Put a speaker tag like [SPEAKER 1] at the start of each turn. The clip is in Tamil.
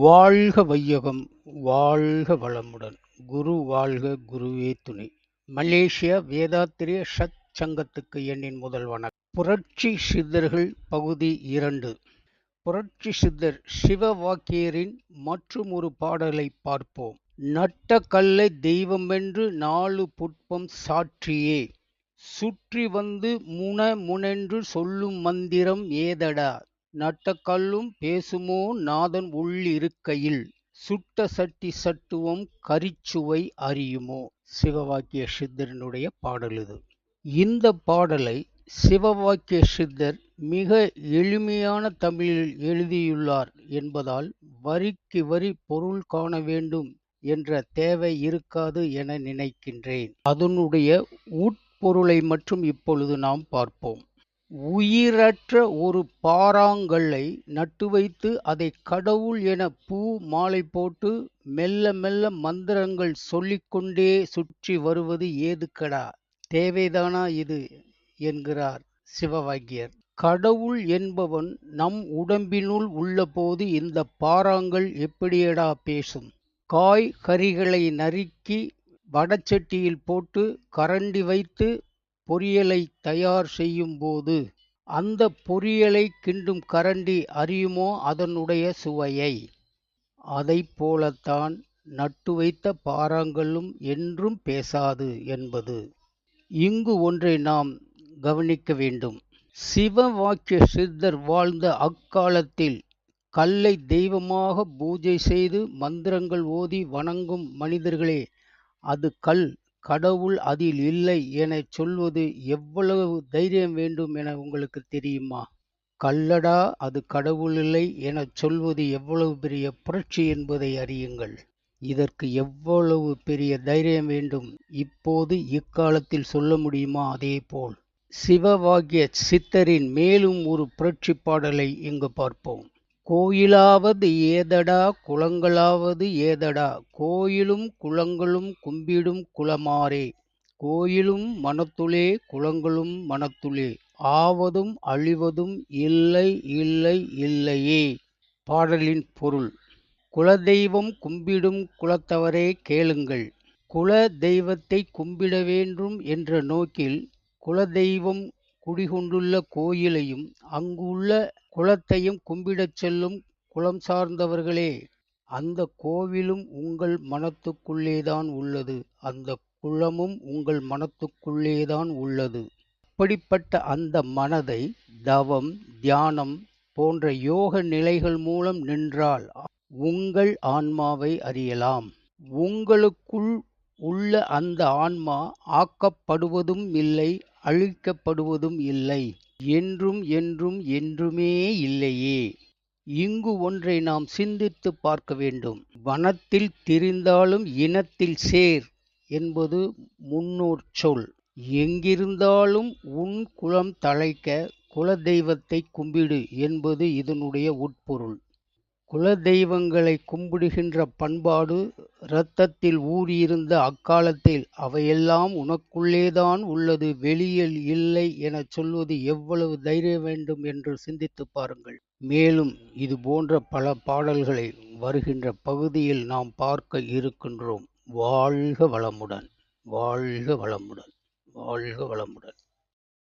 [SPEAKER 1] வாழ்க வையகம் வாழ்க வளமுடன். குரு வாழ்க குருவே துணை. மலேசியா வேதாத்திரிய ஷத் சங்கத்துக்கு எண்ணின் முதல் வணக்கம். புரட்சி சித்தர்கள் பகுதி 2. புரட்சி சித்தர் சிவவாக்கியரின் மற்றும் ஒரு பாடலை பார்ப்போம். நட்ட கல்லை தெய்வமென்று 4 புட்பம் சாற்றியே சுற்றி வந்து முனென்று சொல்லும் மந்திரம் ஏதடா. நட்ட கல்லும் பேசுமோ நாதன் உள்ளிருக்கையில் சுட்ட சட்டி சட்டுவம் கரிச்சுவை அறியுமோ. சிவவாக்கிய சித்தரினுடைய பாடல் இது. இந்த பாடலை சிவவாக்கிய சித்தர் மிக எளிமையான தமிழில் எழுதியுள்ளார் என்பதால் வரிக்கு வரி பொருள் காண வேண்டும் என்ற தேவை இருக்காது என நினைக்கின்றேன். அதனுடைய உட்பொருளை மட்டும் இப்பொழுது நாம் பார்ப்போம். உயிரற்ற ஒரு பாறாங்கல்லை நட்டு வைத்து அதை கடவுள் என பூ மாலை போட்டு மெல்ல மெல்ல மந்திரங்கள் சொல்லிக்கொண்டே சுற்றி வருவது ஏதுக்கடா, தேவைதானா இது என்கிறார் சிவவாக்கியர். கடவுள் என்பவன் நம் உடம்பினுள் உள்ளபோது இந்த பாறாங்கல் எப்படியடா பேசும்? காய்கறிகளை நறுக்கி வடச்சட்டியில் போட்டு கரண்டி வைத்து பொரியலை தயார் செய்யும் போது அந்த பொரியலை கிண்டும் கரண்டி அறியுமோ அதனுடைய சுவையை? அதை போலத்தான் நட்டு வைத்த பாறாங்கல்லும் என்றும் பேசாது என்பது. இங்கு ஒன்றை நாம் கவனிக்க வேண்டும். சிவவாக்கிய சித்தர் வாழ்ந்த அக்காலத்தில் கல்லை தெய்வமாக பூஜை செய்து மந்திரங்கள் ஓதி வணங்கும் மனிதர்களே, அது கல், கடவுள் அதில் இல்லை என சொல்வது எவ்வளவு தைரியம் வேண்டும் என உங்களுக்கு தெரியுமா? கல்லடா அது கடவுள் இல்லை என சொல்வது எவ்வளவு பெரிய புரட்சி என்பதை அறியுங்கள். இதற்கு எவ்வளவு பெரிய தைரியம் வேண்டும், இப்போது இக்காலத்தில் சொல்ல முடியுமா? அதேபோல் சிவவாக்கிய சித்தரின் மேலும் ஒரு புரட்சி பாடலை இங்கு பார்ப்போம். கோயிலாவது ஏதடா குளங்களாவது ஏதடா, கோயிலும் குளங்களும் கும்பிடும் குலமாரே. கோயிலும் மனத்துளே குளங்களும் மனத்துளே, ஆவதும் அழிவதும் இல்லை இல்லை இல்லையே. பாடலின் பொருள். குலதெய்வம் கும்பிடும் குலத்தவரே கேளுங்கள். குல தெய்வத்தை கும்பிட வேண்டும் என்ற நோக்கில் குலதெய்வம் குடிகொண்டுள்ள கோயிலையும் அங்குள்ள குலத்தையும் கும்பிடச் செல்லும் குலம் சார்ந்தவர்களே, அந்த கோவிலும் உங்கள் மனத்துக்குள்ளேதான் உள்ளது, அந்த குலமும் உங்கள் மனத்துக்குள்ளேதான் உள்ளது. அப்படிப்பட்ட அந்த மனதை தவம், தியானம் போன்ற யோக நிலைகள் மூலம் நின்றால் உங்கள் ஆன்மாவை அறியலாம். உங்களுக்குள் உள்ள அந்த ஆன்மா ஆக்கப்படுவதும் இல்லை, அழிக்கப்படுவதும் இல்லை, என்றும் என்றும் என்றுமே இல்லையே. இங்கு ஒன்றை நாம் சிந்தித்து பார்க்க வேண்டும். வனத்தில் திரிந்தாலும் இனத்தில் சேர் என்பது முன்னோர் சொல். எங்கிருந்தாலும் உன் குலம் தழைக்க குல தெய்வத்தை கும்பிடு என்பது இதனுடைய உட்பொருள். குல தெய்வங்களை கும்பிடுகின்ற பண்பாடு இரத்தத்தில் ஊறியிருந்த அக்காலத்தில் அவையெல்லாம் உனக்குள்ளேதான் உள்ளது, வெளியில் இல்லை என சொல்வது எவ்வளவு தைரியம் வேண்டும் என்று சிந்தித்து பாருங்கள். மேலும் இது போன்ற பல பாடல்களை வருகின்ற பகுதியில் நாம் பார்க்க இருக்கின்றோம். வாழ்க வளமுடன், வாழ்க வளமுடன், வாழ்க வளமுடன்.